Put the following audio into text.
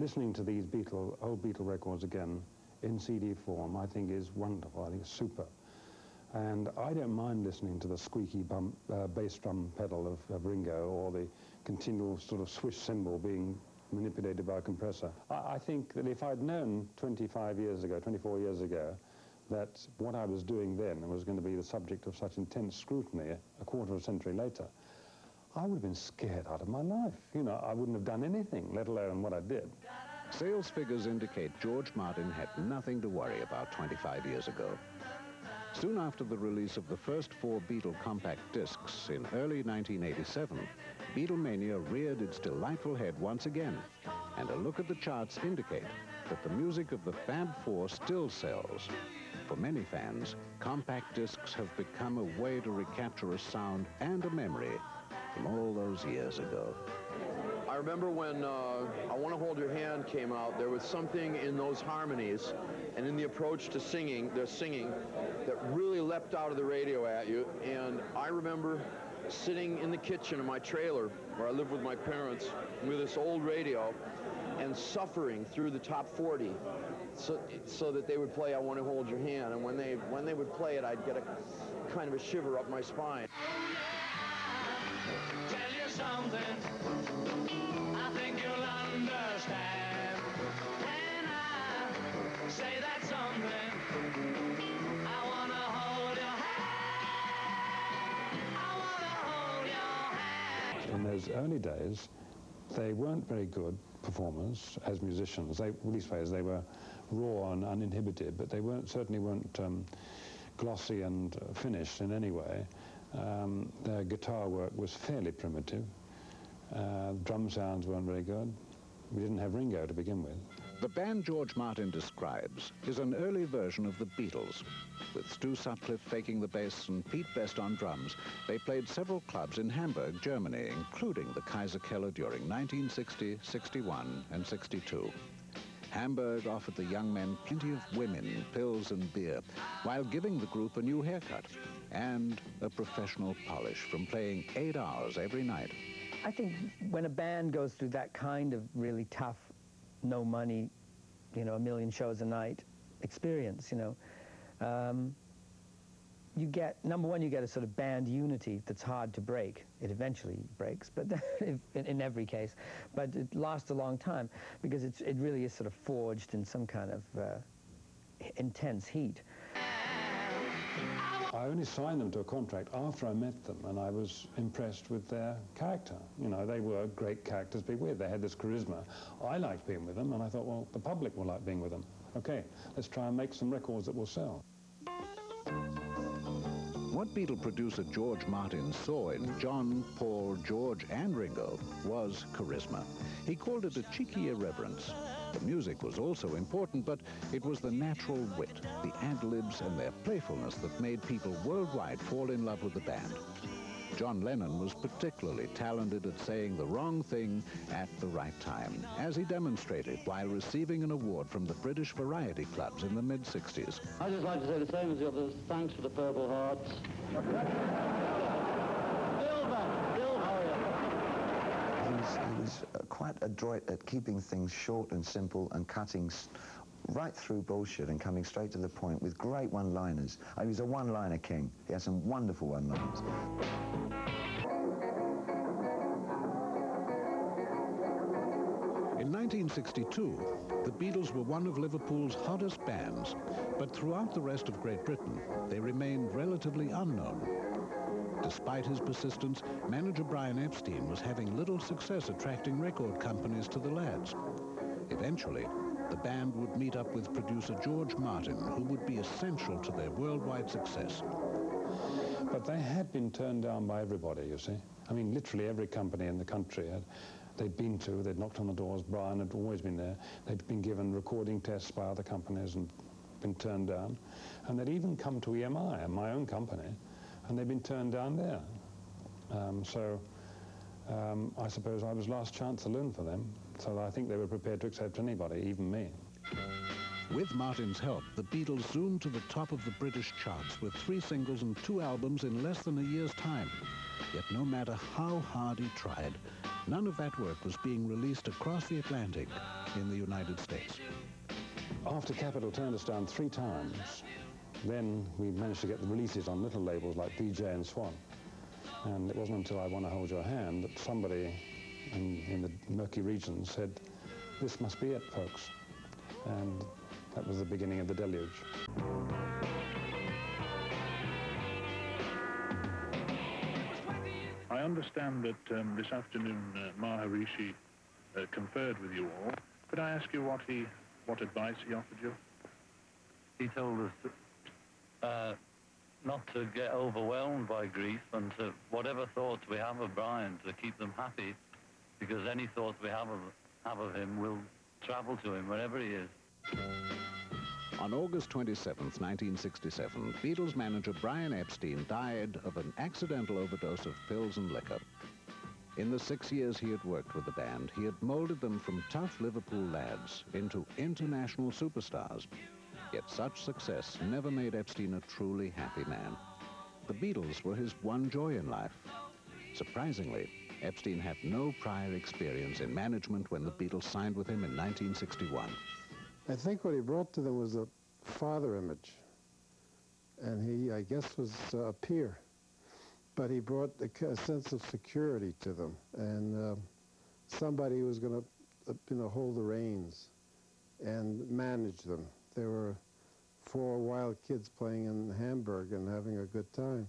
listening to these old Beatle records again in CD form, I think is wonderful. I think it's super. And I don't mind listening to the squeaky bass drum pedal of Ringo, or the continual sort of swish cymbal being manipulated by a compressor. I think that if I'd known 25 years ago, 24 years ago, that what I was doing then was going to be the subject of such intense scrutiny a quarter of a century later, I would have been scared out of my life. You know, I wouldn't have done anything, let alone what I did. Sales figures indicate George Martin had nothing to worry about 25 years ago. Soon after the release of the first 4 Beatle compact discs in early 1987, Beatlemania reared its delightful head once again, and a look at the charts indicate that the music of the Fab Four still sells. For many fans, compact discs have become a way to recapture a sound and a memory from all those years ago. I remember when I Want to Hold Your Hand came out, there was something in those harmonies and in the approach to singing, their singing, that really leapt out of the radio at you. And I remember sitting in the kitchen of my trailer where I lived with my parents with this old radio and suffering through the top 40 so that they would play I Want to Hold Your Hand. And when they would play it, I'd get a kind of a shiver up my spine. Tell you something, I think you'll understand when I say that something. I want to hold your hand. I want to hold your hand. In those early days, they weren't very good performers as musicians. Leastways, they were raw and uninhibited, but they certainly weren't glossy and finished in any way. Their guitar work was fairly primitive. Drum sounds weren't very good. We didn't have Ringo to begin with. The band George Martin describes is an early version of the Beatles. With Stu Sutcliffe faking the bass and Pete Best on drums, they played several clubs in Hamburg, Germany, including the Kaiser Keller during 1960, 61, and 62. Hamburg offered the young men plenty of women, pills and beer, while giving the group a new haircut and a professional polish from playing 8 hours every night. I think when a band goes through that kind of really tough, no money, you know, 1 million shows a night experience, you know, you get, number one, you get a sort of band unity that's hard to break. It eventually breaks, but in every case. But it lasts a long time because it really is sort of forged in some kind of intense heat. I only signed them to a contract after I met them, and I was impressed with their character. You know, they were great characters to be with. They had this charisma. I liked being with them, and I thought, well, the public will like being with them. Okay, let's try and make some records that will sell. What Beatle producer George Martin saw in John, Paul, George, and Ringo was charisma. He called it a cheeky irreverence. The music was also important, but it was the natural wit, the ad-libs, and their playfulness that made people worldwide fall in love with the band. John Lennon was particularly talented at saying the wrong thing at the right time, as he demonstrated while receiving an award from the British Variety Clubs in the mid-60s. I'd just like to say the same as the others. Thanks for the Purple Hearts. He was quite adroit at keeping things short and simple and cutting right through bullshit and coming straight to the point with great one-liners. He was a one-liner king. He had some wonderful one-liners. In 1962, the Beatles were one of Liverpool's hottest bands, but throughout the rest of Great Britain, they remained relatively unknown. Despite his persistence, manager Brian Epstein was having little success attracting record companies to the lads. Eventually, the band would meet up with producer George Martin, who would be essential to their worldwide success. But they had been turned down by everybody, you see. I mean, literally every company in the country they'd been to, they'd knocked on the doors. Brian had always been there. They'd been given recording tests by other companies and been turned down. And they'd even come to EMI, my own company, and they'd been turned down there. I suppose I was last chance saloon for them, so I think they were prepared to accept anybody, even me. With Martin's help, the Beatles zoomed to the top of the British charts with 3 singles and 2 albums in less than a year's time. Yet no matter how hard he tried, none of that work was being released across the Atlantic in the United States. After Capitol turned us down 3 times, then we managed to get the releases on little labels like DJ and Swan. And it wasn't until I Wanna Hold Your Hand that somebody in the murky region said, this must be it, folks. And that was the beginning of the deluge. I understand that this afternoon Maharishi conferred with you all. Could I ask you what advice he offered you? He told us not to get overwhelmed by grief, and to whatever thoughts we have of Brian, to keep them happy, because any thoughts we have of him will travel to him wherever he is. On August 27th, 1967, Beatles manager Brian Epstein died of an accidental overdose of pills and liquor. In the 6 years he had worked with the band, he had molded them from tough Liverpool lads into international superstars. Yet such success never made Epstein a truly happy man. The Beatles were his one joy in life. Surprisingly, Epstein had no prior experience in management when the Beatles signed with him in 1961. I think what he brought to them was a father image. And he, I guess, was a peer. But he brought a sense of security to them, and somebody who was going to hold the reins and manage them. They were 4 wild kids playing in Hamburg and having a good time.